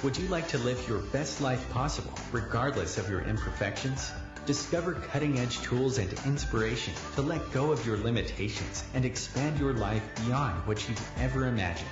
Would you like to live your best life possible, regardless of your imperfections? Discover cutting-edge tools and inspiration to let go of your limitations and expand your life beyond what you've ever imagined.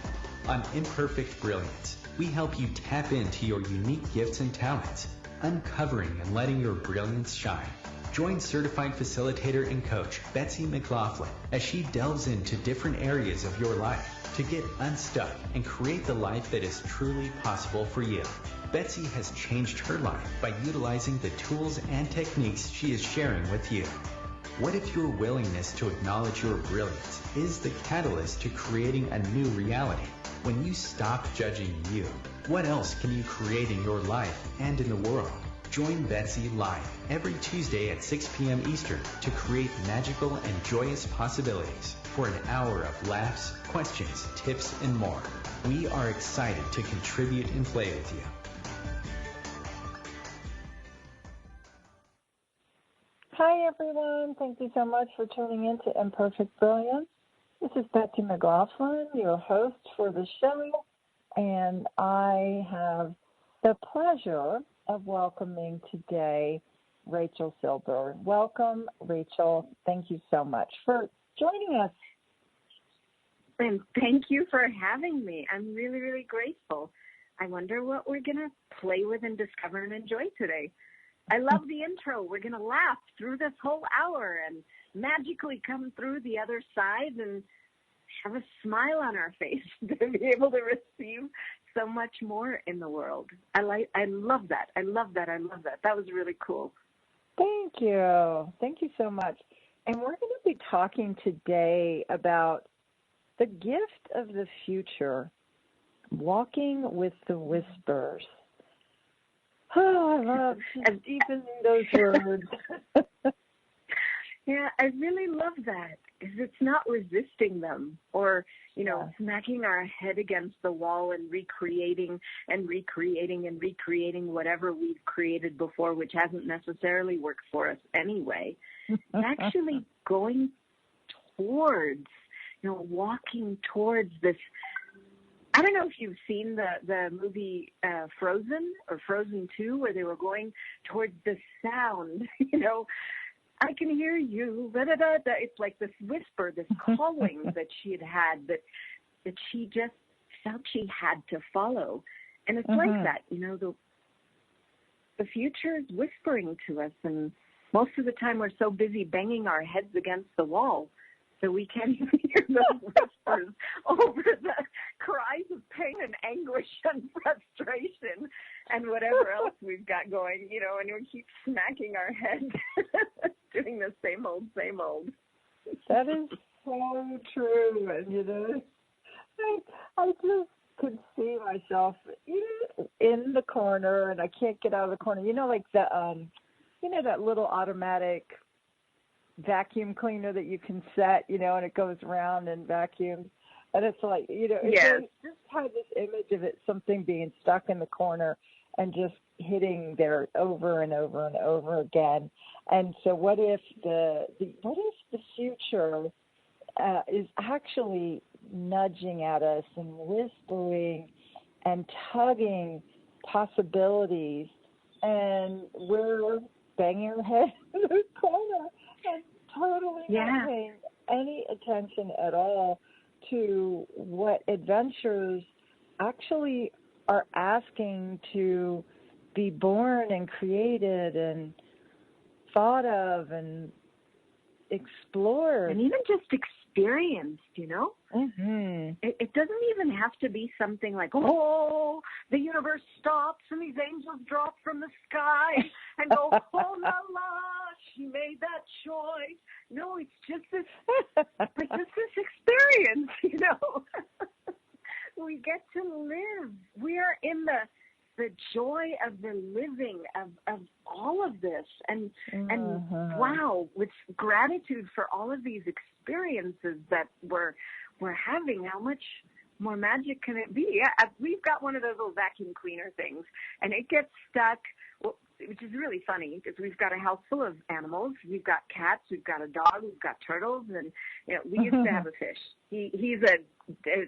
On Imperfect Brilliance, we help you tap into your unique gifts and talents, uncovering and letting your brilliance shine. Join Certified Facilitator and Coach Betsy McLoughlin as she delves into different areas of your life to get unstuck and create the life that is truly possible for you. Betsy has changed her life by utilizing the tools and techniques she is sharing with you. What if your willingness to acknowledge your brilliance is the catalyst to creating a new reality? When you stop judging you, what else can you create in your life and in the world? Join Betsy live every Tuesday at 6 p.m. Eastern to create magical and joyous possibilities for an hour of laughs, questions, tips, and more. We are excited to contribute and play with you. Hi, everyone. Thank you so much for tuning in to Imperfect Brilliance. This is Betsy McLoughlin, your host for the show, and I have the pleasure of welcoming today Rachel Silber. Welcome, Rachel. Thank you so much for joining us. And thank you for having me. I'm really, really grateful. I wonder what we're going to play with and discover and enjoy today. I love the intro. We're going to laugh through this whole hour and magically come through the other side and have a smile on our face to be able to receive so much more in the world. I love that. I love that. I love that. That was really cool. Thank you. Thank you so much. And we're going to be talking today about the gift of the future, walking with the whispers. Oh, I love deepening those words. Yeah, I really love that, because it's not resisting them or, smacking our head against the wall and recreating whatever we've created before, which hasn't necessarily worked for us anyway. It's actually going towards, walking towards this. I don't know if you've seen the movie Frozen or Frozen 2, where they were going towards this sound, I can hear you, da-da-da-da. It's like this whisper, this calling that she had that she just felt she had to follow. And it's like that, the future is whispering to us, and most of the time we're so busy banging our heads against the wall that we can't even hear those whispers over the cries of pain and anguish and frustration and whatever else we've got going, and we keep smacking our head, doing the same old, same old. That is so true. And, I just could see myself in the corner, and I can't get out of the corner. Like the, that little automatic vacuum cleaner that you can set, and it goes around and vacuums. And it's like, yes. Just had this image of it, something being stuck in the corner and just hitting there over and over and over again. And so what if the future is actually nudging at us and whispering and tugging possibilities, and we're banging our head in the corner and totally not paying any attention at all to what adventures actually are asking to be born and created and thought of and explored. And even just experienced, It doesn't even have to be something like, oh, the universe stops and these angels drop from the sky and go, oh, la, la, she made that choice. No, it's just this, experience, We get to live. We are in the joy of the living of all of this, and wow, with gratitude for all of these experiences that we're having. How much more magic can it be? Yeah, we've got one of those little vacuum cleaner things, and it gets stuck. Well, which is really funny because we've got a house full of animals. We've got cats, we've got a dog, we've got turtles, and we used to have a fish. He's a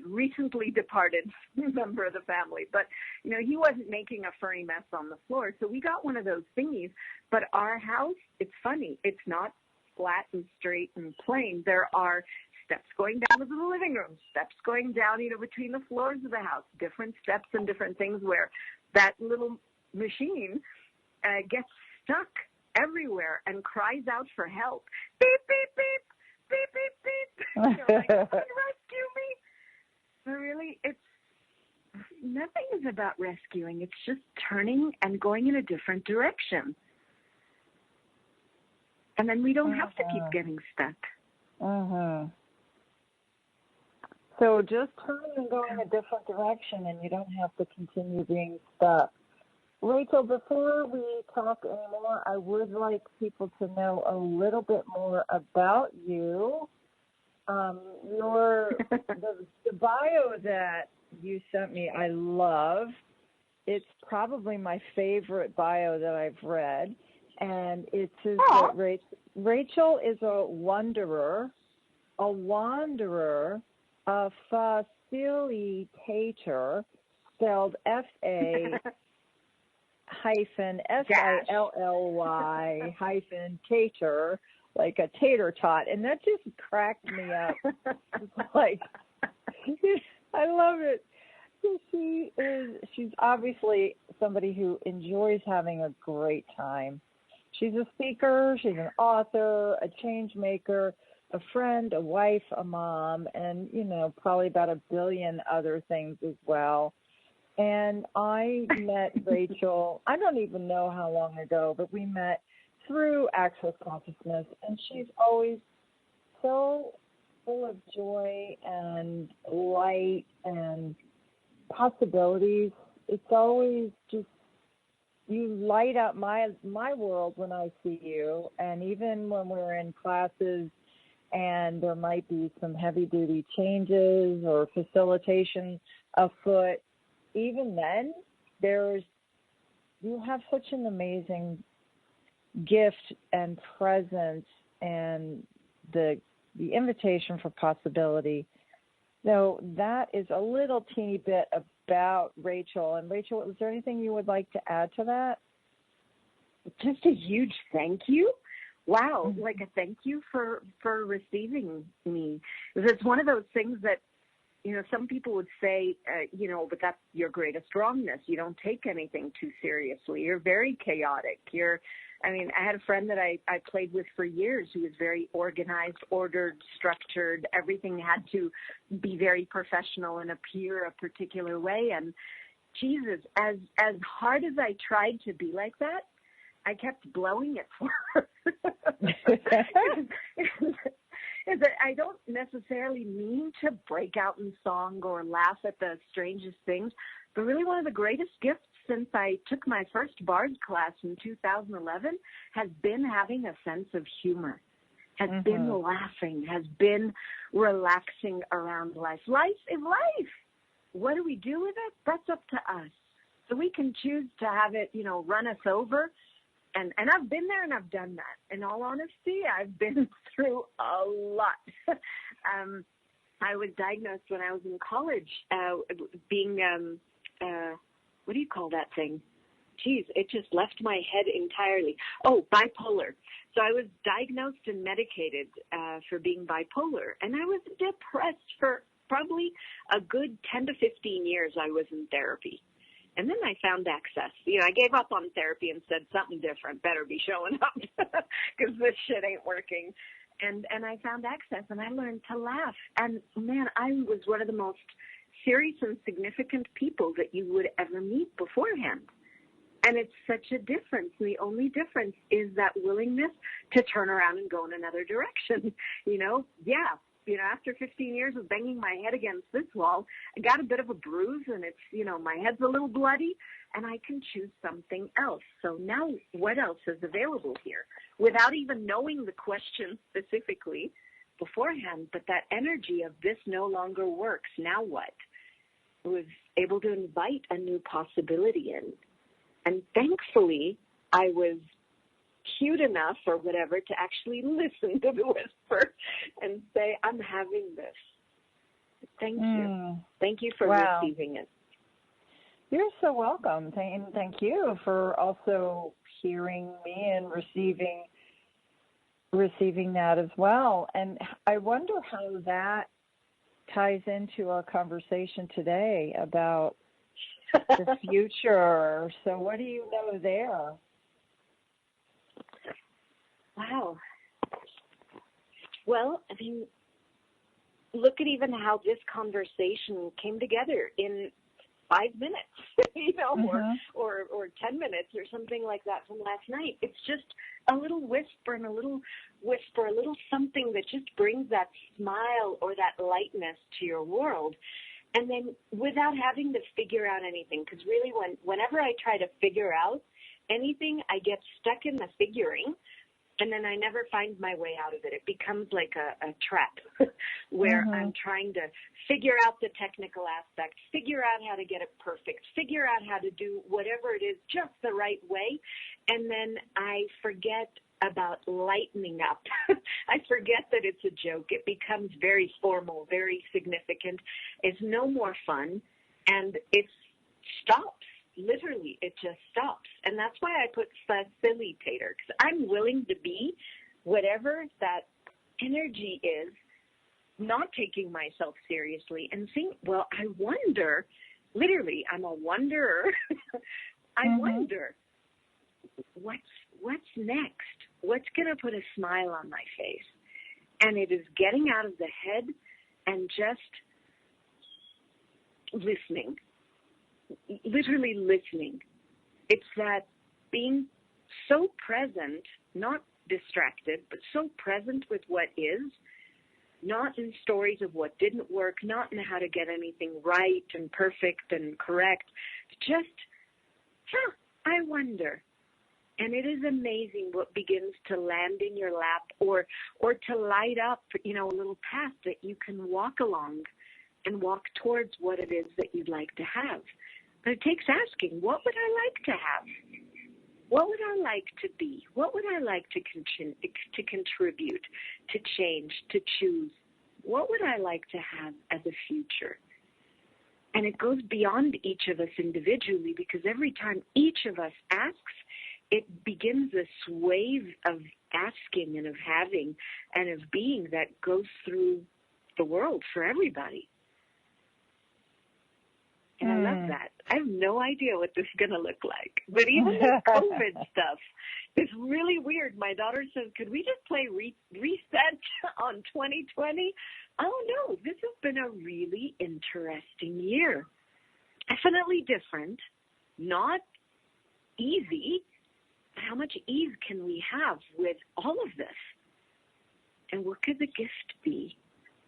recently departed member of the family, but he wasn't making a furry mess on the floor, so we got one of those thingies. But our house, it's funny, it's not flat and straight and plain. There are steps going down to the living room, steps going down, between the floors of the house, different steps and different things where that little machine gets stuck everywhere and cries out for help. Beep, beep, beep, beep, beep, beep. Like, rescue me. But really, nothing is about rescuing. It's just turning and going in a different direction. And then we don't have to keep getting stuck. So just turn and go in a different direction, and you don't have to continue being stuck. Rachel, before we talk anymore, I would like people to know a little bit more about you. The bio that you sent me, I love. It's probably my favorite bio that I've read. And it says that Rachel is a wanderer, a fa-silly-tator, spelled fa-silly-tator, like a tater tot. And that just cracked me up. Like, I love it. She's obviously somebody who enjoys having a great time. She's a speaker, she's an author, a change maker, a friend, a wife, a mom, and, probably about a billion other things as well. And I met Rachel, I don't even know how long ago, but we met through Access Consciousness, and she's always so full of joy and light and possibilities. It's always just, you light up my world when I see you, and even when we're in classes and there might be some heavy-duty changes or facilitation afoot, even then, you have such an amazing gift and presence and the invitation for possibility. So that is a little teeny bit about Rachel. And Rachel, was there anything you would like to add to that? Just a huge thank you. Wow, like a thank you for receiving me. It's one of those things that, some people would say, but that's your greatest wrongness. You don't take anything too seriously. You're very chaotic. I had a friend that I played with for years who was very organized, ordered, structured. Everything had to be very professional and appear a particular way. And Jesus, as hard as I tried to be like that, I kept blowing it for her. I don't necessarily mean to break out in song or laugh at the strangest things, but really one of the greatest gifts since I took my first Bard class in 2011 has been having a sense of humor, has been laughing, has been relaxing around life. Life is life. What do we do with it? That's up to us. So we can choose to have it, run us over. And I've been there and I've done that. In all honesty, I've been through a lot. I was diagnosed when I was in college, being, what do you call that thing? Geez, it just left my head entirely. Oh, bipolar. So I was diagnosed and medicated for being bipolar. And I was depressed for probably a good 10 to 15 years I was in therapy. And then I found Access. I gave up on therapy and said something different better be showing up because this shit ain't working. And I found Access, and I learned to laugh. And, man, I was one of the most serious and significant people that you would ever meet beforehand. And it's such a difference. The only difference is that willingness to turn around and go in another direction. After 15 years of banging my head against this wall, I got a bit of a bruise, and it's, my head's a little bloody, and I can choose something else. So now what else is available here? Without even knowing the question specifically beforehand, but that energy of this no longer works, now what? I was able to invite a new possibility in. And thankfully, I was cute enough or whatever to actually listen to the whisper and say, I'm having this. Thank you. Thank you for receiving it. You're so welcome. And thank you for also hearing me and receiving that as well. And I wonder how that ties into our conversation today about the future. So what do you know there? Wow. Well, I mean, look at even how this conversation came together in 5 minutes, or 10 minutes or something like that from last night. It's just a little whisper, a little something that just brings that smile or that lightness to your world. And then without having to figure out anything, because really whenever I try to figure out anything, I get stuck in the figuring. And then I never find my way out of it. It becomes like a trap where I'm trying to figure out the technical aspect, figure out how to get it perfect, figure out how to do whatever it is just the right way. And then I forget about lightening up. I forget that it's a joke. It becomes very formal, very significant. It's no more fun, and it stops. Literally, it just stops. And that's why I put fa-silly-tator, because I'm willing to be whatever that energy is, not taking myself seriously and think, well, I wonder, literally, I'm a wonderer. I wonder, what's next? What's going to put a smile on my face? And it is getting out of the head and just listening. Literally listening. It's that being so present, not distracted, but so present with what is, not in stories of what didn't work, not in how to get anything right and perfect and correct. Just, I wonder. And it is amazing what begins to land in your lap or to light up, a little path that you can walk along and walk towards what it is that you'd like to have. But it takes asking, what would I like to have? What would I like to be? What would I like to contribute, to change, to choose? What would I like to have as a future? And it goes beyond each of us individually, because every time each of us asks, it begins this wave of asking and of having and of being that goes through the world for everybody. And I love that. I have no idea what this is going to look like. But even the COVID stuff is really weird. My daughter says, could we just play reset on 2020? Oh, no, this has been a really interesting year. Definitely different, not easy. How much ease can we have with all of this? And what could the gift be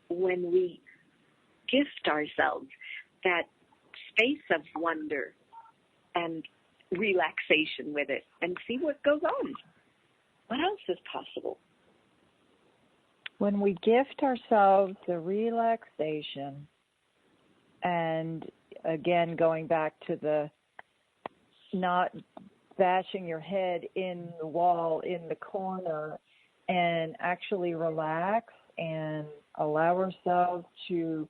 when we gift ourselves that space of wonder and relaxation with it and see what goes on? What else is possible? When we gift ourselves the relaxation, and again, going back to the not bashing your head in the wall in the corner, and actually relax and allow ourselves to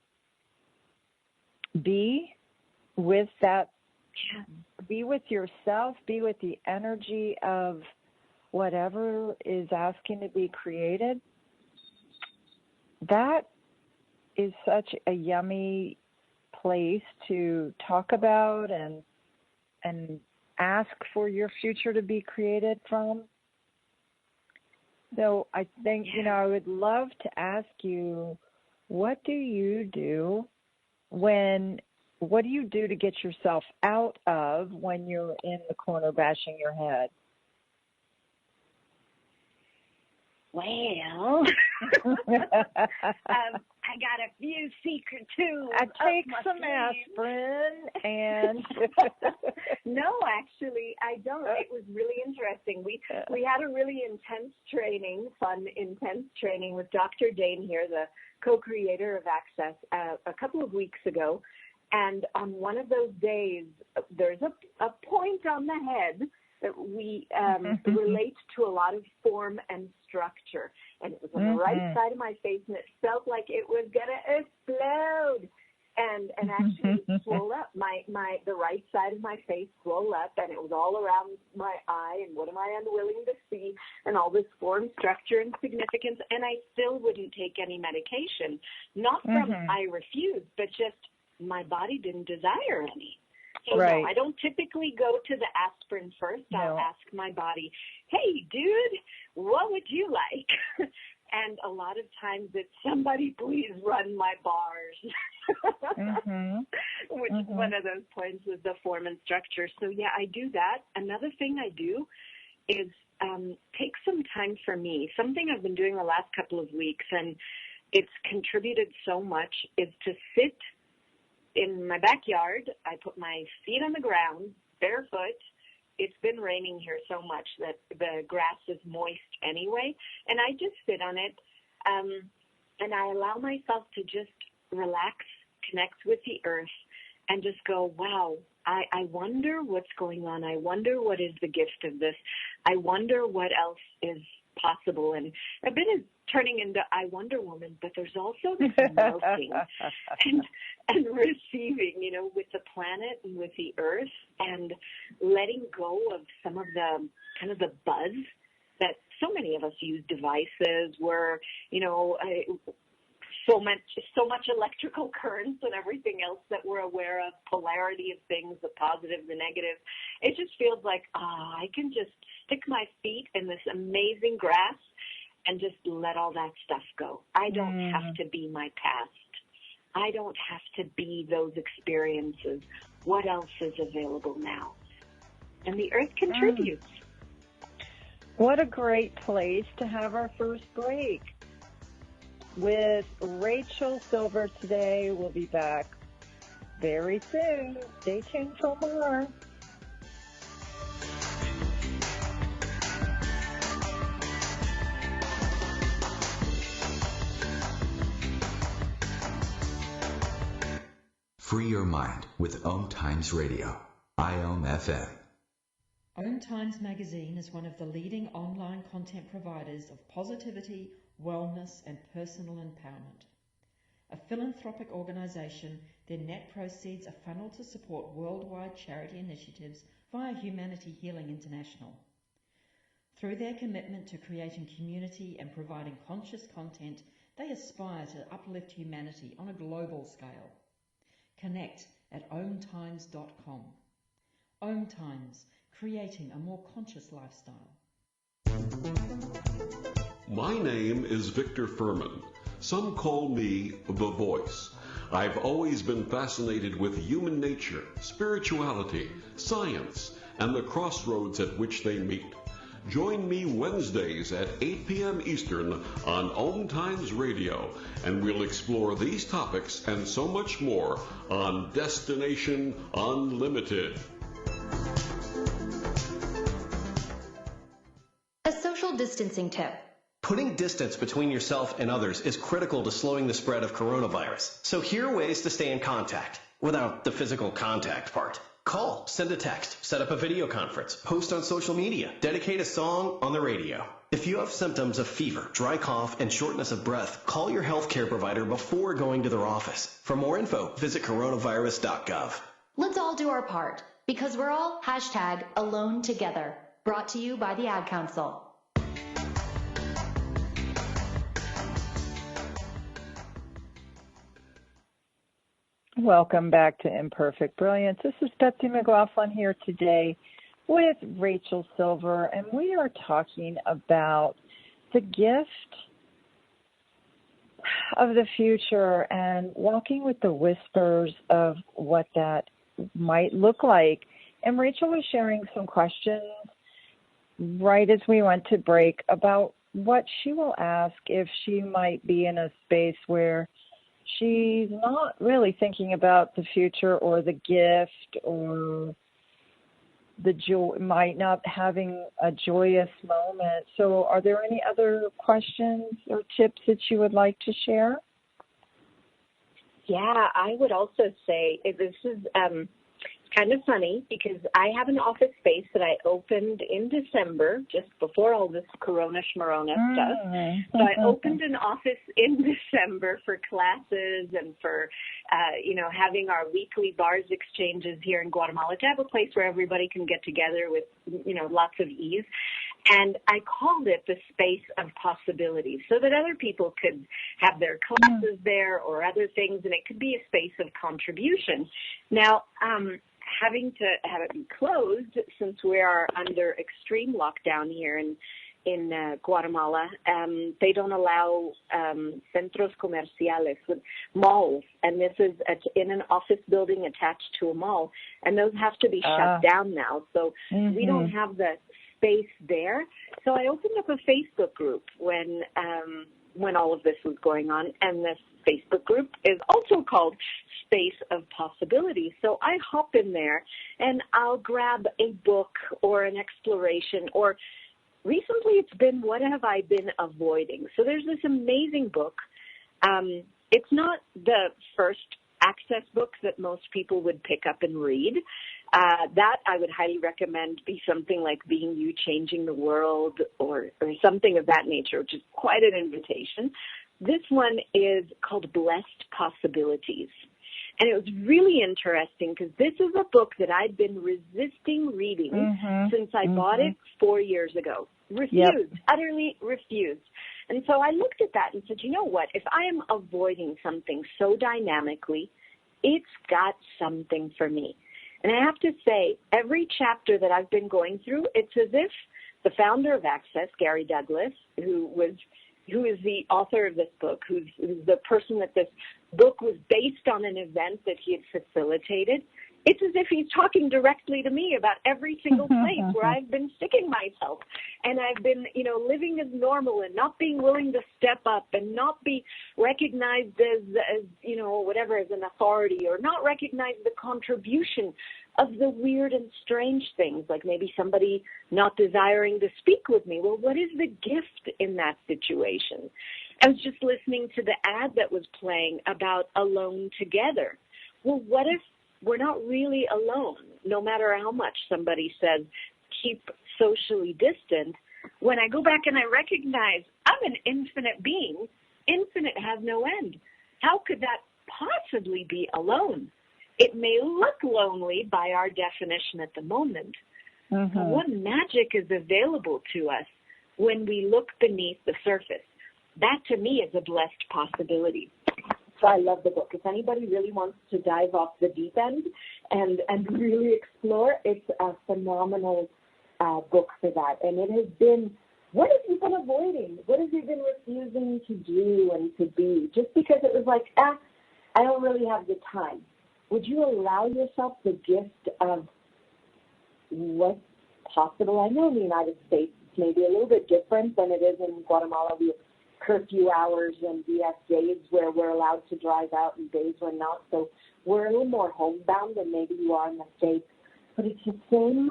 be with that, be with yourself, be with the energy of whatever is asking to be created. That is such a yummy place to talk about and ask for your future to be created from. So I think, I would love to ask you, what do you do to get yourself out of when you're in the corner bashing your head? Well, I got a few secret tools. I take some aspirin and... No, actually, I don't. It was really interesting. We had a really intense training with Dr. Dane here, the co-creator of Access, a couple of weeks ago. And on one of those days, there's a point on the head we relate to a lot of form and structure. And it was on the right side of my face, and it felt like it was going to explode. And actually swole up. The right side of my face swole up, and it was all around my eye, and what am I unwilling to see, and all this form, structure, and significance, and I still wouldn't take any medication. Not from I refused, but just my body didn't desire any. So no, I don't typically go to the aspirin first. No. I'll ask my body, hey, dude, what would you like? And a lot of times it's somebody please run my bars, which one of those points is the form and structure. So, yeah, I do that. Another thing I do is take some time for me. Something I've been doing the last couple of weeks, and it's contributed so much, is to sit in my backyard. I put my feet on the ground, barefoot. It's been raining here so much that the grass is moist anyway, and I just sit on it, and I allow myself to just relax, connect with the earth, and just go, wow, I wonder what's going on. I wonder what is the gift of this. I wonder what else is possible. And I've been turning into I Wonder Woman, but there's also this melting and receiving, with the planet and with the earth, and letting go of some of the kind of the buzz that so many of us use devices where, so much electrical currents and everything else that we're aware of, polarity of things, the positive, the negative. It just feels like, I can just stick my feet in this amazing grass and just let all that stuff go. I don't have to be my past. I don't have to be those experiences. What else is available now? And the earth contributes. What a great place to have our first break. With Rachel Silber today. We'll be back very soon. Stay tuned for more. Free your mind with OMTimes Radio. IOM-FM. OMTimes magazine is one of the leading online content providers of positivity, wellness and personal empowerment. A philanthropic organisation, their net proceeds are funneled to support worldwide charity initiatives via Humanity Healing International. Through their commitment to creating community and providing conscious content, they aspire to uplift humanity on a global scale. Connect at omtimes.com. OMTimes, creating a more conscious lifestyle. My name is Victor Furman. Some call me The Voice. I've always been fascinated with human nature, spirituality, science, and the crossroads at which they meet. Join me Wednesdays at 8 p.m. Eastern on OMTimes Radio, and we'll explore these topics and so much more on Destination Unlimited. A social distancing tip. Putting distance between yourself and others is critical to slowing the spread of coronavirus. So here are ways to stay in contact without the physical contact part. Call, send a text, set up a video conference, post on social media, dedicate a song on the radio. If you have symptoms of fever, dry cough, and shortness of breath, call your healthcare provider before going to their office. For more info, visit coronavirus.gov. Let's all do our part, because we're all #alone together. Brought to you by the Ad Council. Welcome back to Imperfect Brilliance. This is Betsy McLoughlin here today with Rachel Silber, and we are talking about the gift of the future and walking with the whispers of what that might look like. And Rachel was sharing some questions right as we went to break about what she will ask if she might be in a space where she's not really thinking about the future or the gift or the joy, might not having a joyous moment. So are there any other questions or tips that you would like to share? Yeah, I would also say this is kind kind of funny because I have an office space that I opened in December, just before all this Corona schmarona stuff. So I opened an office in December for classes and for, having our weekly bars exchanges here in Guatemala to have a place where everybody can get together with, lots of ease. And I called it the space of possibilities so that other people could have their classes there or other things, and it could be a space of contribution. Now, having to have it be closed since we are under extreme lockdown here in Guatemala, they don't allow centros comerciales, with malls, and this is in an office building attached to a mall, and those have to be shut down now. So we don't have the space there. So I opened up a Facebook group when all of this was going on, and this Facebook group is also called Space of Possibilities. So I hop in there and I'll grab a book or an exploration, or recently it's been What Have I Been Avoiding? So there's this amazing book. It's not the first access book that most people would pick up and read. That I would highly recommend be something like Being You, Changing the World, or something of that nature, which is quite an invitation. This one is called Blessed Possibilities. And it was really interesting because this is a book that I'd been resisting reading since I bought it 4 years ago. Refused, utterly refused. And so I looked at that and said, you know what, if I am avoiding something so dynamically, it's got something for me. And I have to say, every chapter that I've been going through, it's as if the founder of Access, Gary Douglas, who is the author of this book, who's the person that this book was based on an event that he had facilitated, it's as if he's talking directly to me about every single place where I've been sticking myself. And I've been, living as normal and not being willing to step up and not be recognized as whatever, as an authority, or not recognize the contribution of the weird and strange things, like maybe somebody not desiring to speak with me. Well, what is the gift in that situation? I was just listening to the ad that was playing about alone together. Well, what if we're not really alone, no matter how much somebody says keep socially distant? When I go back and I recognize I'm an infinite being, infinite has no end. How could that possibly be alone? It may look lonely by our definition at the moment, but what magic is available to us when we look beneath the surface? That, to me, is a blessed possibility. So I love the book. If anybody really wants to dive off the deep end and really explore, it's a phenomenal book for that. And it has been, what have you been avoiding? What have you been refusing to do and to be? Just because it was like, I don't really have the time. Would you allow yourself the gift of what's possible? I know in the United States it's maybe a little bit different than it is in Guatemala. We have curfew hours, and we have days where we're allowed to drive out and days we're not. So we're a little more homebound than maybe you are in the States. But it's the same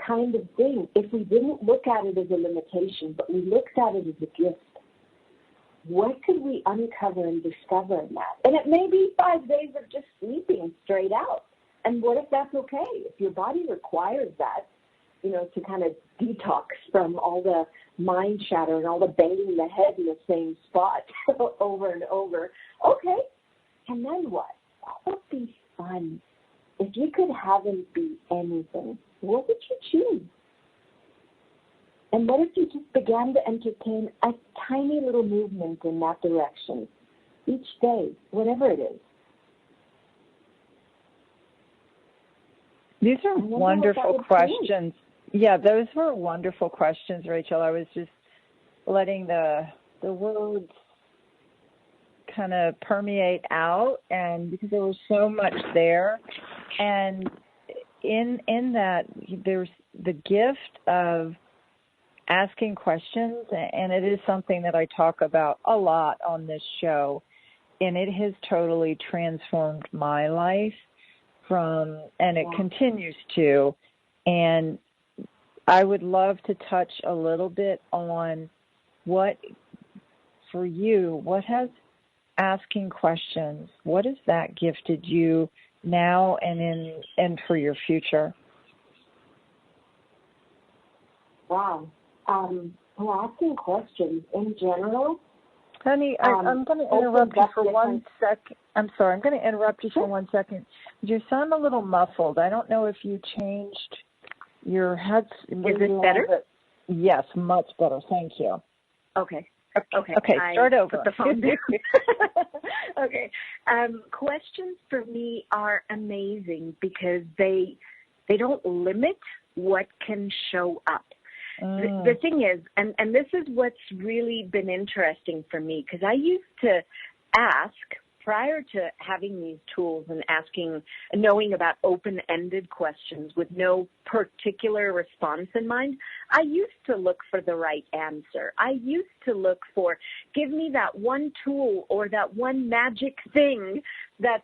kind of thing. If we didn't look at it as a limitation, but we looked at it as a gift, what could we uncover and discover in that? And it may be 5 days of just sleeping straight out. And what if that's okay? If your body requires that, to kind of detox from all the mind chatter and all the banging the head in the same spot over and over. Okay, and then what? What would be fun? If you could have it be anything, what would you choose? And what if you just began to entertain a tiny little movement in that direction each day, whatever it is? These are wonderful questions. Yeah, those were wonderful questions, Rachel. I was just letting the words kind of permeate out, and because there was so much there. And in that, there's the gift of asking questions, and it is something that I talk about a lot on this show, and it has totally transformed my life and it continues to. And I would love to touch a little bit on what has asking questions, what has that gifted you now and for your future? Wow. Well, asking questions in general. Honey, I'm going to interrupt you for 1 second. I'm sorry, I'm going to interrupt you for 1 second. You sound a little muffled. I don't know if you changed your heads. Is it better? Yes, much better. Thank you. Okay. Okay, start over. Put the phone down. Okay. Questions for me are amazing because they don't limit what can show up. The thing is, and this is what's really been interesting for me, because I used to ask, prior to having these tools and knowing about open-ended questions with no particular response in mind, I used to look for the right answer. I used to look for, give me that one tool or that one magic thing that's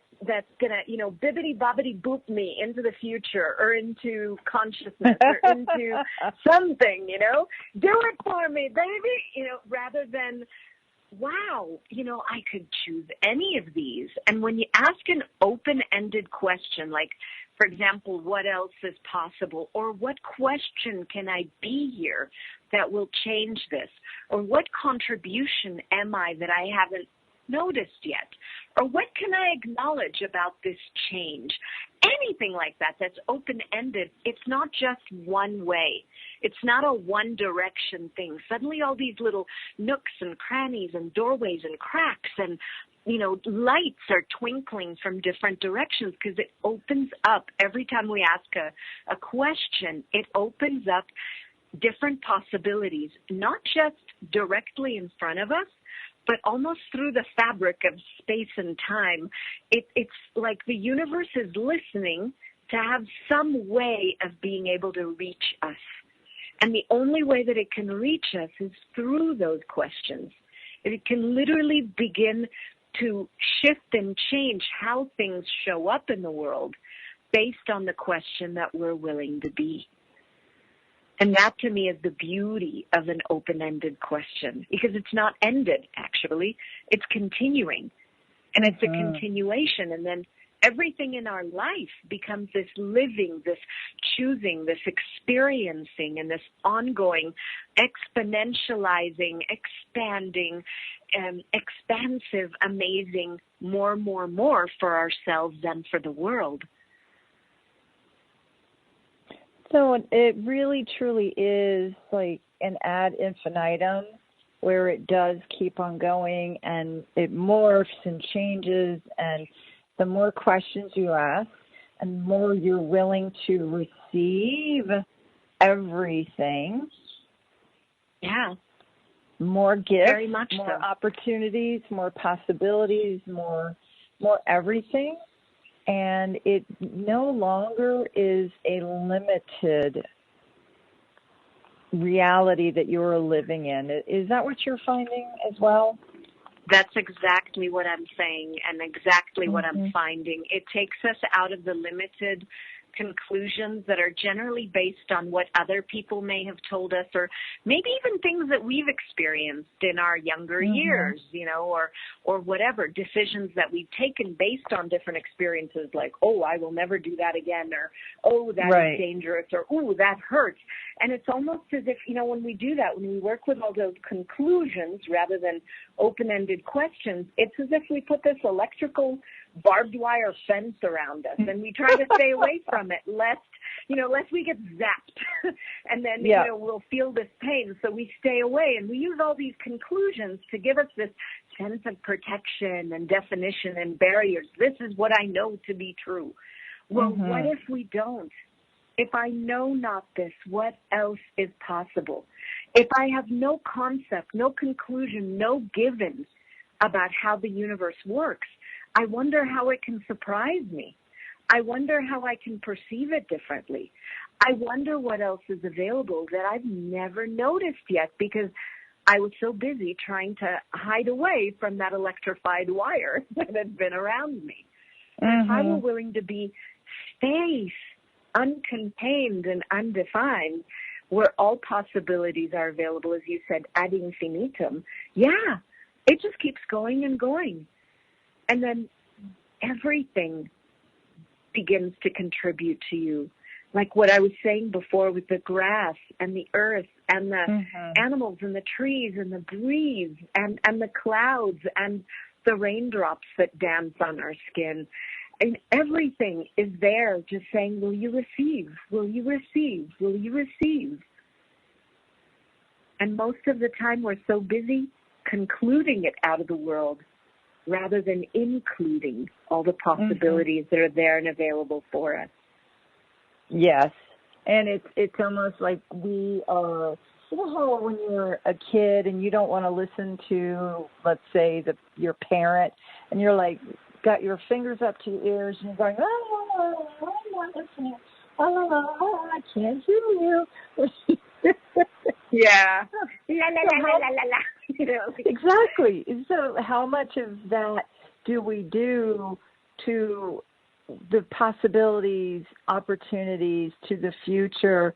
gonna, bibbity bobbity boop me into the future or into consciousness or into something, do it for me, baby, rather than, wow, I could choose any of these. And when you ask an open-ended question, like, for example, what else is possible? Or what question can I be here that will change this? Or what contribution am I that I haven't noticed yet? Or what can I acknowledge about this change? Anything like that that's open-ended, it's not just one way. It's not a one-direction thing. Suddenly all these little nooks and crannies and doorways and cracks and, lights are twinkling from different directions because it opens up. Every time we ask a question, it opens up different possibilities, not just directly in front of us, but almost through the fabric of space and time. It's like the universe is listening to have some way of being able to reach us. And the only way that it can reach us is through those questions. It can literally begin to shift and change how things show up in the world based on the question that we're willing to be. And that, to me, is the beauty of an open-ended question, because it's not ended, actually. It's continuing. And it's a continuation. And then everything in our life becomes this living, this choosing, this experiencing, and this ongoing exponentializing, expanding, expansive, amazing, more for ourselves and for the world. So it really truly is like an ad infinitum where it does keep on going and it morphs and changes, and the more questions you ask and the more you're willing to receive everything. Yeah. More gifts, very much more so. Opportunities, more possibilities, more everything. And it no longer is a limited reality that you're living in. Is that what you're finding as well? That's exactly what I'm saying and exactly what I'm finding. It takes us out of the limited conclusions that are generally based on what other people may have told us, or maybe even things that we've experienced in our younger years, or whatever, decisions that we've taken based on different experiences, like, oh, I will never do that again, or, oh, that is dangerous, or, oh, that hurts. And it's almost as if, when we do that, when we work with all those conclusions rather than open-ended questions, it's as if we put this electrical barbed wire fence around us and we try to stay away from it lest we get zapped and then, we'll feel this pain. So we stay away and we use all these conclusions to give us this sense of protection and definition and barriers. This is what I know to be true. Well, what if we don't? If I know not this, what else is possible? If I have no concept, no conclusion, no given about how the universe works, I wonder how it can surprise me. I wonder how I can perceive it differently. I wonder what else is available that I've never noticed yet because I was so busy trying to hide away from that electrified wire that had been around me. If I were willing to be space, uncontained and undefined, where all possibilities are available, as you said, ad infinitum, it just keeps going and going. And then everything begins to contribute to you. Like what I was saying before with the grass and the earth and the animals and the trees and the breeze and the clouds and the raindrops that dance on our skin. And everything is there just saying, will you receive? Will you receive? Will you receive? And most of the time we're so busy concluding it out of the world rather than including all the possibilities that are there and available for us. Yes. And it's almost like we are, you know how when you're a kid and you don't want to listen to, let's say, your parent, and you're like, got your fingers up to your ears and you're going, oh, I'm not listening. Oh, I can't hear you. Yeah. La, la, la, la, la, la. You know? Exactly. So how much of that do we do to the possibilities, opportunities, to the future,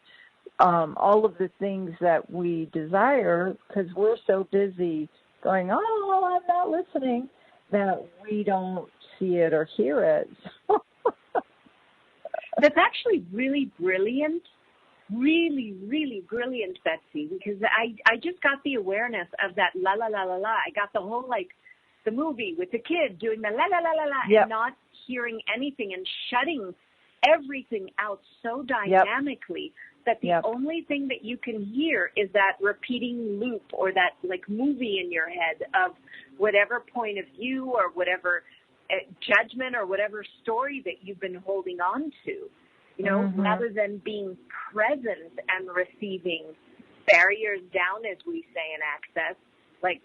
all of the things that we desire, because we're so busy going, oh, I'm not listening, that we don't see it or hear it. That's actually really brilliant, really, really brilliant, Betsy, because I just got the awareness of that la, la, la, la, la. I got the whole, like, the movie with the kid doing the la, la, la, la, la, and not hearing anything and shutting everything out so dynamically that the only thing that you can hear is that repeating loop or that, like, movie in your head of whatever point of view or whatever judgment or whatever story that you've been holding on to, you know, rather than being present and receiving barriers down, as we say in Access, like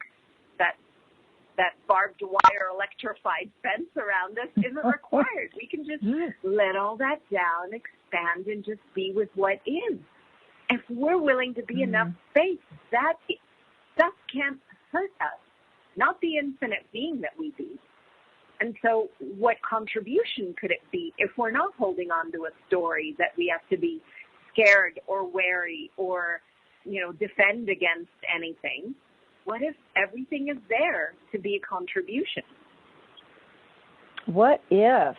that barbed wire electrified fence around us isn't required. We can just let all that down, expand, and just be with what is. If we're willing to be enough space, that stuff can't hurt us, not the infinite being that we be. And so what contribution could it be if we're not holding on to a story that we have to be scared or wary or, you know, defend against anything? What if everything is there to be a contribution? What if?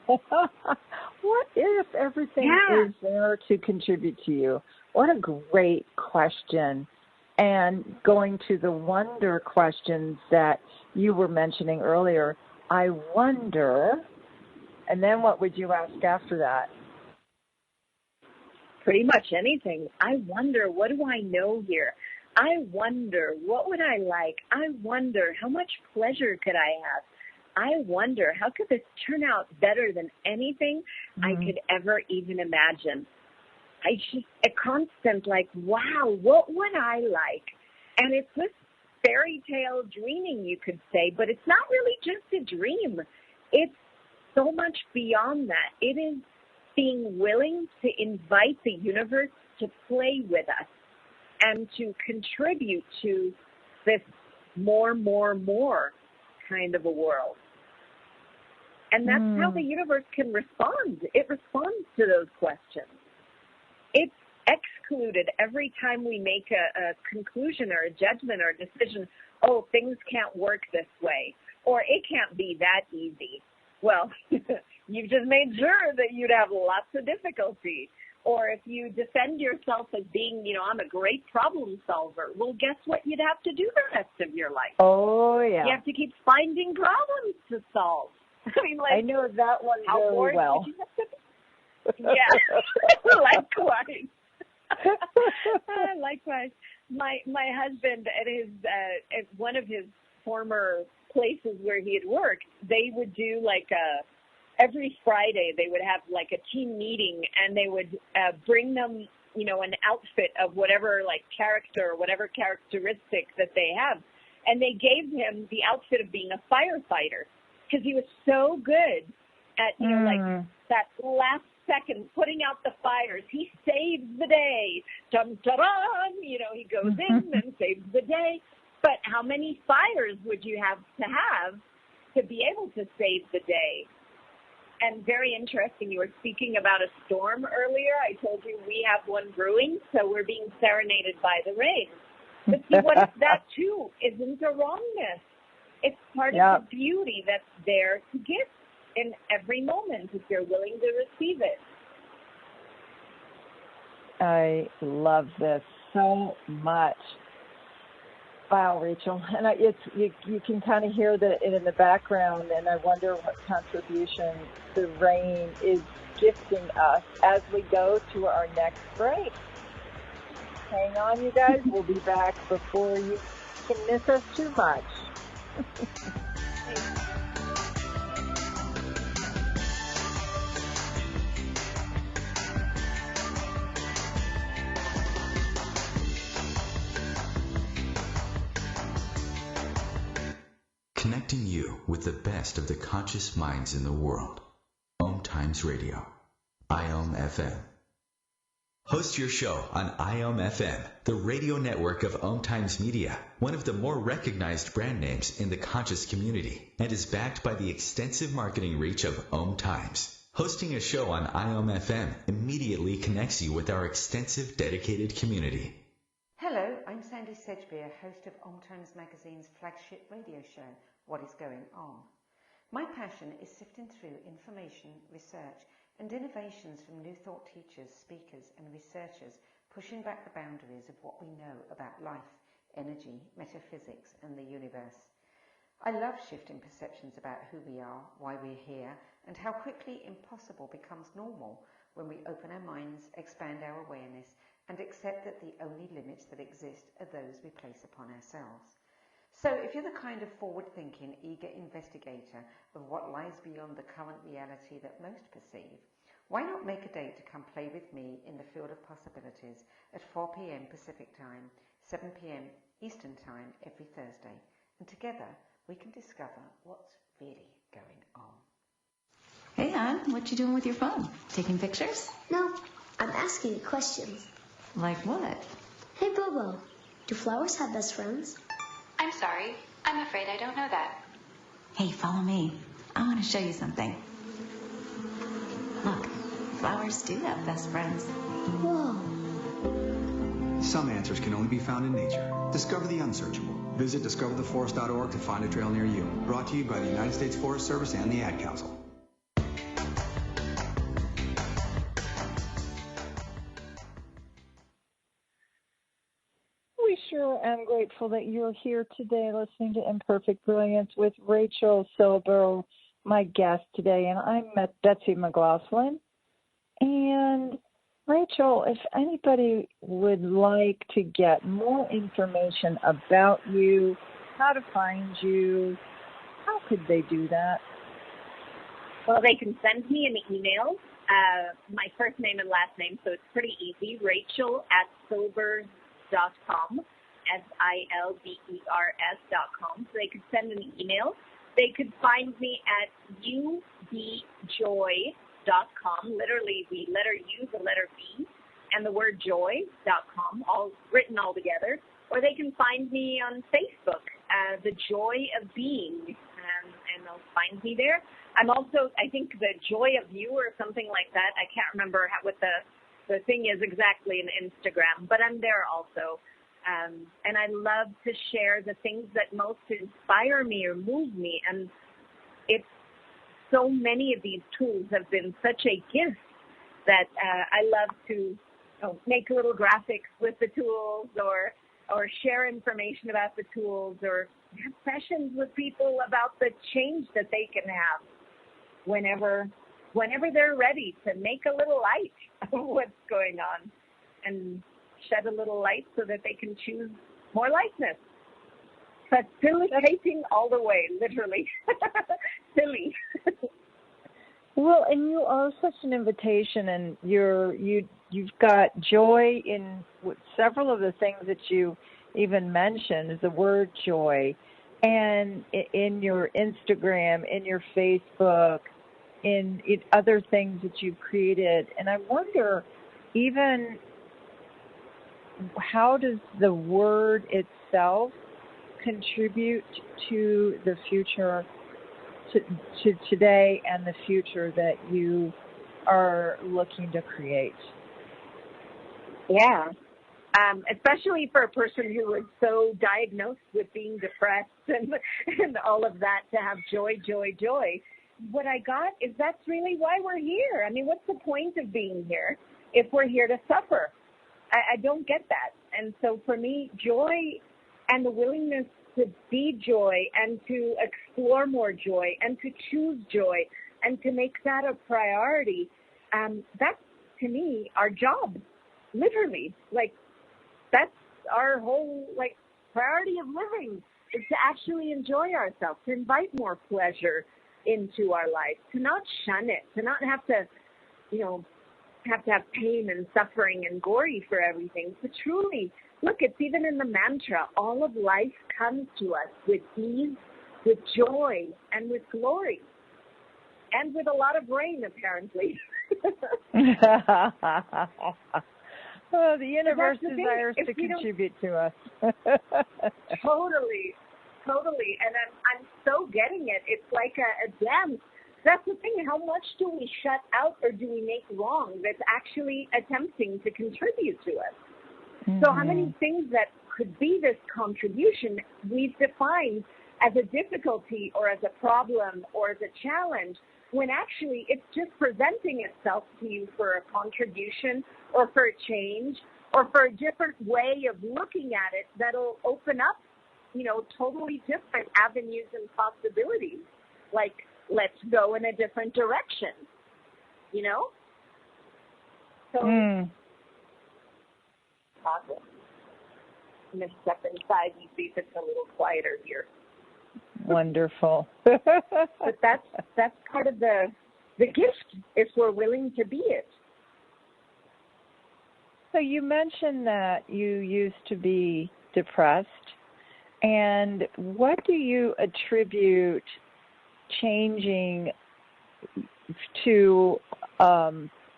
What if everything is there to contribute to you? What a great question. And going to the wonder questions that you were mentioning earlier, I wonder, and then what would you ask after that? Pretty much anything. I wonder, what do I know here? I wonder, what would I like? I wonder, how much pleasure could I have? I wonder, how could this turn out better than anything I could ever even imagine? I just, a constant like, wow, what would I like? And it's this fairy tale dreaming, you could say, but it's not really just a dream. It's so much beyond that. It is being willing to invite the universe to play with us and to contribute to this more kind of a world. And that's how the universe can respond. It responds to those questions. It's excluded every time we make a conclusion or a judgment or a decision, oh, things can't work this way, or it can't be that easy. Well, you've just made sure that you'd have lots of difficulty. Or if you defend yourself as being, you know, I'm a great problem solver, well, guess what you'd have to do the rest of your life? Oh, yeah. You have to keep finding problems to solve. I mean, like, I know that one very well. Yeah, likewise. Likewise. My husband at his at one of his former places where he had worked, they would do like every Friday they would have like a team meeting, and they would bring them, you know, an outfit of whatever like character or whatever characteristic that they have, and they gave him the outfit of being a firefighter because he was so good at, you know, like that last second putting out the fires. He saves the day. Dun, dun, dun, you know, he goes in and saves the day. But how many fires would you have to be able to save the day? And very interesting, you were speaking about a storm earlier. I told you we have one brewing, so we're being serenaded by the rain. But see, what if that too isn't a wrongness? It's part of the beauty that's there to give. in every moment if you're willing to receive it. I love this so much. Wow, Rachel. And you can kind of hear it in the background, and I wonder what contribution the rain is gifting us as we go to our next break. Hang on, you guys. We'll be back before you can miss us too much. Connecting you with the best of the conscious minds in the world. OMTimes Radio. IOM-FM. Host your show on IOM-FM, the radio network of OMTimes Media, one of the more recognized brand names in the conscious community, and is backed by the extensive marketing reach of OMTimes. Hosting a show on IOM-FM immediately connects you with our extensive dedicated community. Hello, I'm Sandy Sedgbeer, host of OMTimes Magazine's flagship radio show, What is Going On? My passion is sifting through information, research, and innovations from new thought teachers, speakers, and researchers pushing back the boundaries of what we know about life, energy, metaphysics, and the universe. I love shifting perceptions about who we are, why we're here, and how quickly impossible becomes normal when we open our minds, expand our awareness, and accept that the only limits that exist are those we place upon ourselves. So if you're the kind of forward-thinking, eager investigator of what lies beyond the current reality that most perceive, why not make a date to come play with me in the field of possibilities at 4 p.m. Pacific Time, 7 p.m. Eastern Time every Thursday, and together we can discover what's really going on. Hey, Ann, what you doing with your phone? Taking pictures? No, I'm asking you questions. Like what? Hey, Bobo, do flowers have best friends? I'm sorry. I'm afraid I don't know that. Hey, follow me. I want to show you something. Look, flowers do have best friends. Whoa. Some answers can only be found in nature. Discover the unsearchable. Visit discovertheforest.org to find a trail near you. Brought to you by the United States Forest Service and the Ad Council. We sure am grateful that you're here today listening to Imperfect Brilliance with Rachel Silber, my guest today, and I'm Betsy McLoughlin. And Rachel, if anybody would like to get more information about you, how to find you, how could they do that? Well, they can send me an email, my first name and last name, so it's pretty easy, Rachel@Silber.com, SILBERS.com. So they could send an email. They could find me at ubjoy.com, literally the letter U, the letter B, and the word joy.com, all written all together. Or they can find me on Facebook, The Joy of Being, and they'll find me there. I'm also, I think, The Joy of You or something like that. I can't remember what the thing is exactly in Instagram, but I'm there also. And I love to share the things that most inspire me or move me. And it's so many of these tools have been such a gift that I love to make little graphics with the tools or share information about the tools or have sessions with people about the change that they can have whenever they're ready to make a little light of what's going on and shed a little light so that they can choose more lightness. Facilitating all the way, literally. Silly. Well, and you are such an invitation, and you've got joy in several of the things that you even mentioned, is the word joy, and in your Instagram, in your Facebook, in other things that you've created. And I wonder, even how does the word itself contribute to the future, to today and the future that you are looking to create? Yeah. Especially for a person who is so diagnosed with being depressed and all of that, to have joy, joy, joy. what I got is that's really why we're here. I mean, what's the point of being here if we're here to suffer? I don't get that. And so for me, joy and the willingness to be joy and to explore more joy and to choose joy and to make that a priority, that's, to me, our job, literally. Like, that's our whole, like, priority of living, is to actually enjoy ourselves, to invite more pleasure into our life, to not shun it, to not have to, have pain and suffering and gory for everything. But truly, look, it's even in the mantra, all of life comes to us with ease, with joy, and with glory. And with a lot of rain, apparently. Well, the universe desires to contribute to us. Totally. And I'm so getting it. It's like a dance. That's the thing. How much do we shut out or do we make wrong that's actually attempting to contribute to us? Mm-hmm. So how many things that could be this contribution we've defined as a difficulty or as a problem or as a challenge, when actually it's just presenting itself to you for a contribution or for a change or for a different way of looking at it that'll open up, totally different avenues and possibilities. Like, let's go in a different direction, So, I'm going to step inside and see if it's a little quieter here. Wonderful. But that's part of the gift, if we're willing to be it. So you mentioned that you used to be depressed, and what do you attribute changing to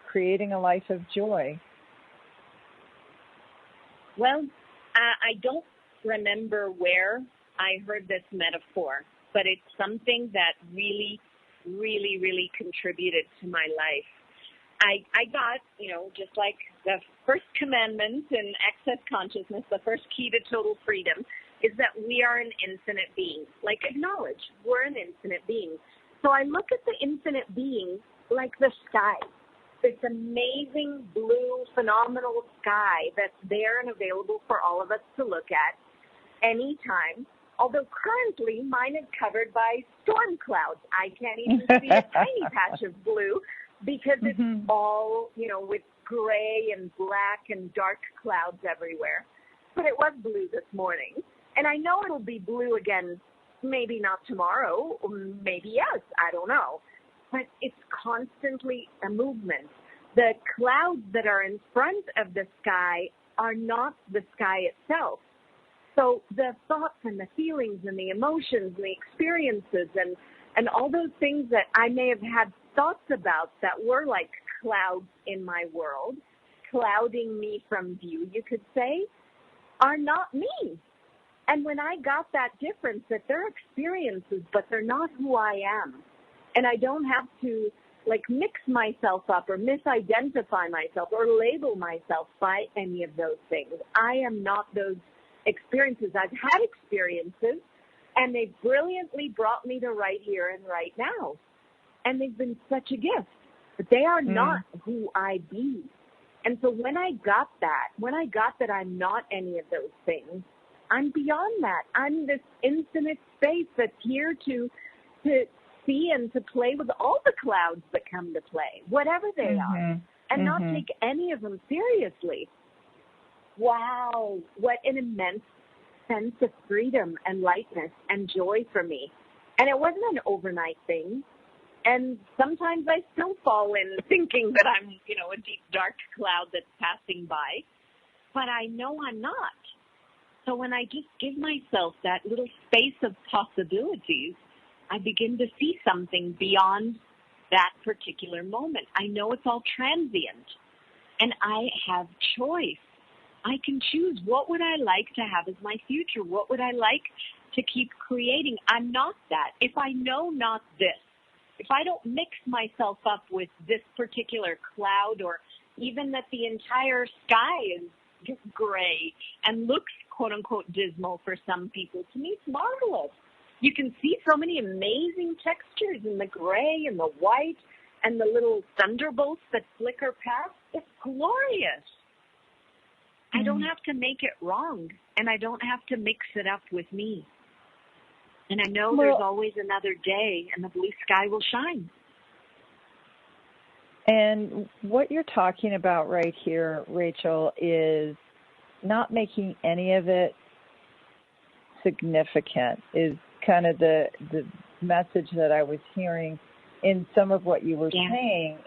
creating a life of joy? Well, I don't remember where I heard this metaphor, but it's something that really, really, really contributed to my life. I got, just like the first commandment in Access Consciousness, the first key to total freedom, is that we are an infinite being. Like, acknowledge we're an infinite being. So I look at the infinite being like the sky. This amazing blue, phenomenal sky that's there and available for all of us to look at anytime. Although currently mine is covered by storm clouds. I can't even see a tiny patch of blue because it's all, with gray and black and dark clouds everywhere. But it was blue this morning. And I know it'll be blue again, maybe not tomorrow, or maybe yes, I don't know. But it's constantly a movement. The clouds that are in front of the sky are not the sky itself. So the thoughts and the feelings and the emotions and the experiences and all those things that I may have had thoughts about that were like clouds in my world, clouding me from view, you could say, are not me. And when I got that difference, that they're experiences, but they're not who I am. And I don't have to mix myself up or misidentify myself or label myself by any of those things. I am not those experiences. I've had experiences, and they've brilliantly brought me to right here and right now. And they've been such a gift, but they are not who I be. And so when I got that I'm not any of those things, I'm beyond that. I'm this infinite space that's here to see and to play with all the clouds that come to play, whatever they are, and not take any of them seriously. Wow, what an immense sense of freedom and lightness and joy for me. And it wasn't an overnight thing. And sometimes I still fall in thinking that I'm, a deep, dark cloud that's passing by. But I know I'm not. So when I just give myself that little space of possibilities, I begin to see something beyond that particular moment. I know it's all transient. And I have choice. I can choose what would I like to have as my future? What would I like to keep creating? I'm not that. If I know not this, if I don't mix myself up with this particular cloud, or even that the entire sky is gray and looks, quote unquote, dismal for some people, to me it's marvelous. You can see so many amazing textures in the gray and the white and the little thunderbolts that flicker past. It's glorious. I don't have to make it wrong, and I don't have to mix it up with me. And I know there's always another day, and the blue sky will shine. And what you're talking about right here, Rachel, is not making any of it significant, is kind of the message that I was hearing in some of what you were saying.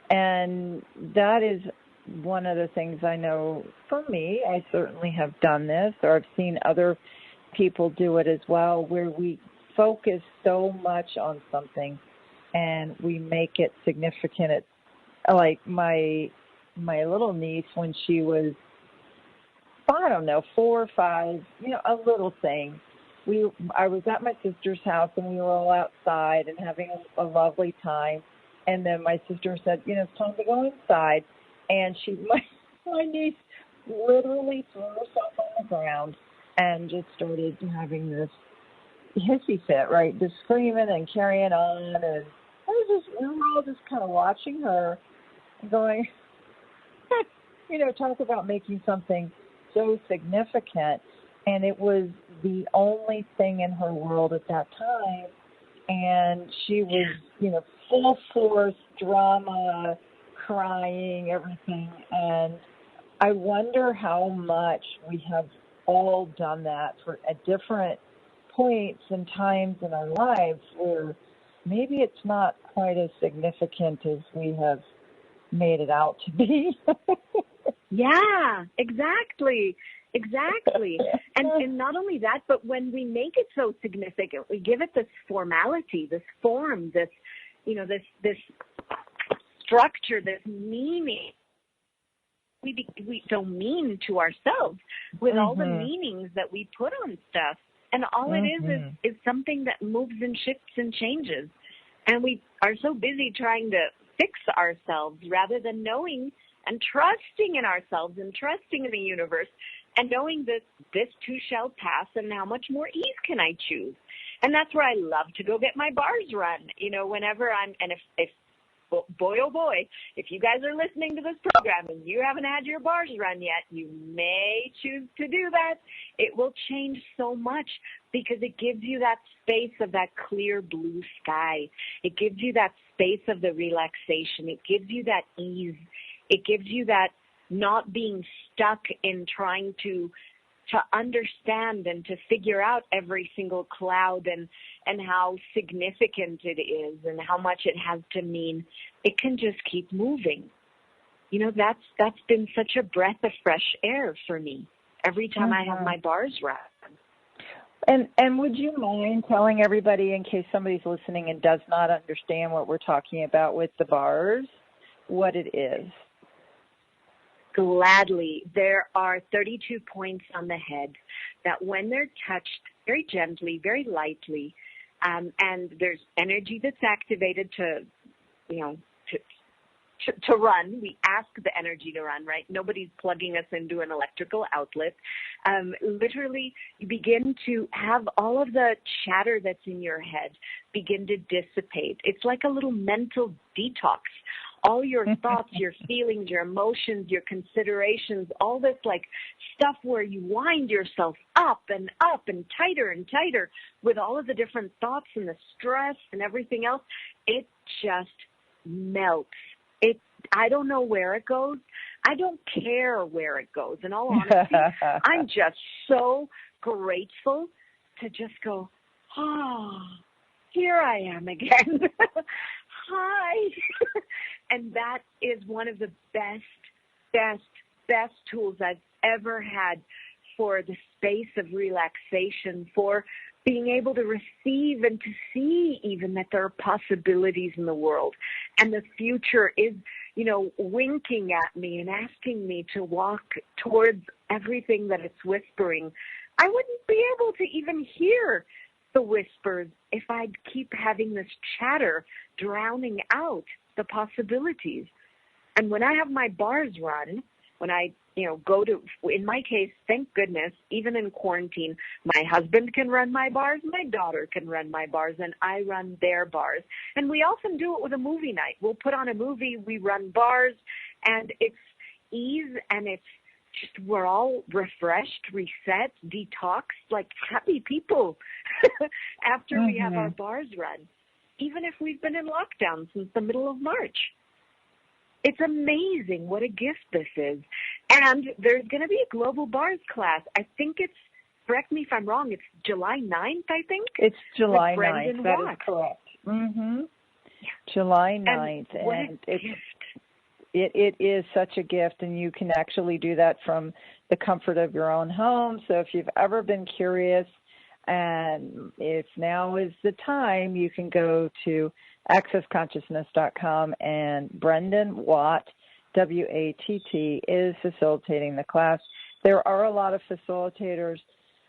And that is one of the things I know for me. I certainly have done this, or I've seen other people do it as well, where we focus so much on something and we make it significant. It's like my little niece, when she was, I don't know, 4 or 5, a little thing. I was at my sister's house and we were all outside and having a lovely time. And then my sister said, it's time to go inside. And my niece literally threw herself on the ground and just started having this hissy fit, right? Just screaming and carrying on. And we were all just kind of watching her going, talk about making something so significant. And it was the only thing in her world at that time. And she was, full force drama, crying, everything. And I wonder how much we have all done that at different points and times in our lives, where maybe it's not quite as significant as we have made it out to be. Yeah, exactly. And not only that, but when we make it so significant, we give it this formality, this form, this structure, this meaning. We don't mean to ourselves with all the meanings that we put on stuff. And all it is something that moves and shifts and changes. And we are so busy trying to fix ourselves rather than knowing and trusting in ourselves and trusting in the universe and knowing that this too shall pass, and how much more ease can I choose? And that's where I love to go get my bars run, whenever if boy, oh boy, if you guys are listening to this program and you haven't had your bars run yet, you may choose to do that. It will change so much because it gives you that space of that clear blue sky. It gives you that space of the relaxation. It gives you that ease. It gives you that not being stuck in trying to understand and to figure out every single cloud and how significant it is and how much it has to mean. It can just keep moving. That's been such a breath of fresh air for me every time I have my bars run. And would you mind telling everybody, in case somebody's listening and does not understand what we're talking about with the bars, what it is? Gladly. There are 32 points on the head that when they're touched very gently, very lightly, and there's energy that's activated to run. We ask the energy to run, right? Nobody's plugging us into an electrical outlet. Literally, you begin to have all of the chatter that's in your head begin to dissipate. It's like a little mental detox. All your thoughts, your feelings, your emotions, your considerations, all this like stuff where you wind yourself up and tighter with all of the different thoughts and the stress and everything else, it just melts. I don't know where it goes. I don't care where it goes. In all honesty, I'm just so grateful to just go, here I am again. Hi. And that is one of the best tools I've ever had for the space of relaxation, for being able to receive and to see even that there are possibilities in the world. And the future is, winking at me and asking me to walk towards everything that it's whispering. I wouldn't be able to even hear the whispers if I'd keep having this chatter drowning out the possibilities. And when I have my bars run, when I go to, in my case, thank goodness, even in quarantine, my husband can run my bars, my daughter can run my bars, and I run their bars. And we often do it with a movie night. We'll put on a movie, we run bars, and it's ease, and it's just, we're all refreshed, reset, detoxed, like happy people after we have our bars run, even if we've been in lockdown since the middle of March. It's amazing what a gift this is. And there's going to be a global bars class. I think it's, correct me if I'm wrong, it's July 9th, I think? It's July 9th. That is correct. July 9th. And it is such a gift, and you can actually do that from the comfort of your own home. So if you've ever been curious, and if now is the time, you can go to accessconsciousness.com, and Brendan Watt, W-A-T-T, is facilitating the class. There are a lot of facilitators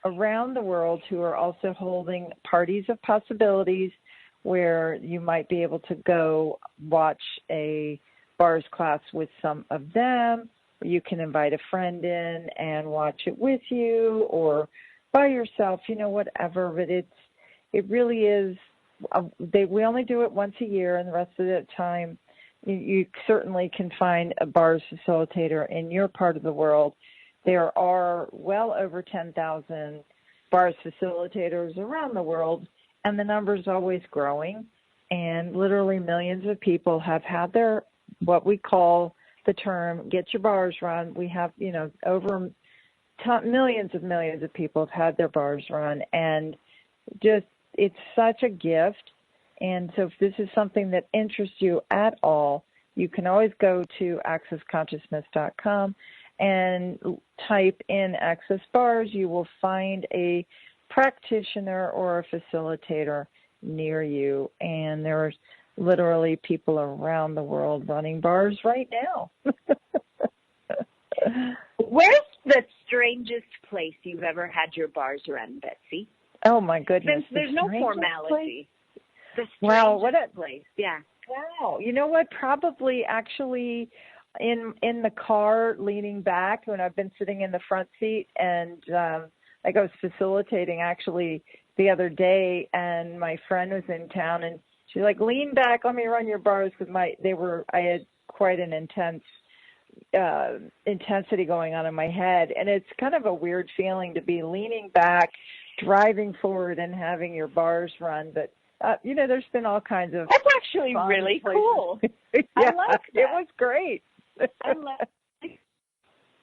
around the world who are also holding parties of possibilities where you might be able to go watch a bars class with some of them. You can invite a friend in and watch it with you, or by yourself, whatever. But it really is. We only do it once a year, and the rest of the time, you certainly can find a bars facilitator in your part of the world. There are well over 10,000 bars facilitators around the world, and the number is always growing. And literally millions of people have had their, what we call the term, get your bars run. We have, over millions of people have had their bars run, and just, it's such a gift. And so if this is something that interests you at all, you can always go to accessconsciousness.com and type in Access Bars. You will find a practitioner or a facilitator near you. And there's literally people around the world running bars right now. Where's the strangest place you've ever had your bars run, Betsy? Oh, my goodness. Since there's no formality. Wow, what a place. Yeah. Wow. You know what? Probably actually in the car leaning back when I've been sitting in the front seat, and like I was facilitating actually the other day, and my friend was in town, and she's like, lean back, let me run your bars, because I had quite an intensity going on in my head. And it's kind of a weird feeling to be leaning back, driving forward, and having your bars run. But there's been all kinds of. That's actually really cool. Yeah, I like that. It was great. I love it.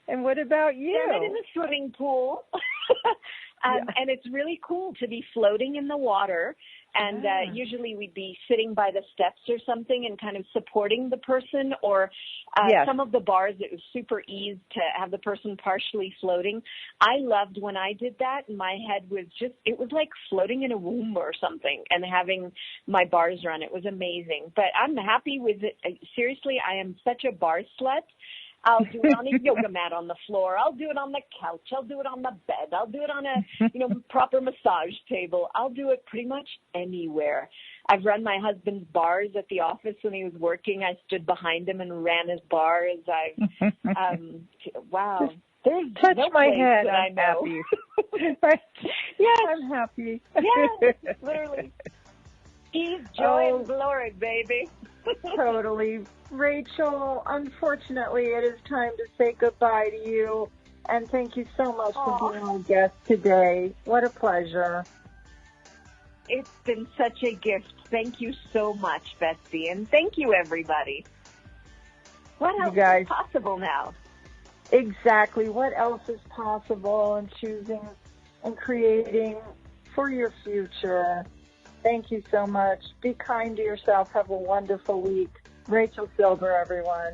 And what about you? I'm in the swimming pool. And it's really cool to be floating in the water. And usually we'd be sitting by the steps or something and kind of supporting the person, or some of the bars, it was super easy to have the person partially floating. I loved when I did that. My head was it was like floating in a womb or something and having my bars run. It was amazing. But I'm happy with it. Seriously, I am such a bar slut. I'll do it on a yoga mat on the floor. I'll do it on the couch. I'll do it on the bed. I'll do it on a, proper massage table. I'll do it pretty much anywhere. I've run my husband's bars at the office when he was working. I stood behind him and ran his bars. Wow. There's touch no my head. I'm happy. Yes. I'm happy. Yes, literally. Ease, joy, and glory, baby. Totally. Rachel, unfortunately, it is time to say goodbye to you. And thank you so much for being our guest today. What a pleasure. It's been such a gift. Thank you so much, Betsy. And thank you, everybody. What else is possible now? Exactly. What else is possible in choosing and creating for your future? Thank you so much. Be kind to yourself. Have a wonderful week. Rachel Silber, everyone.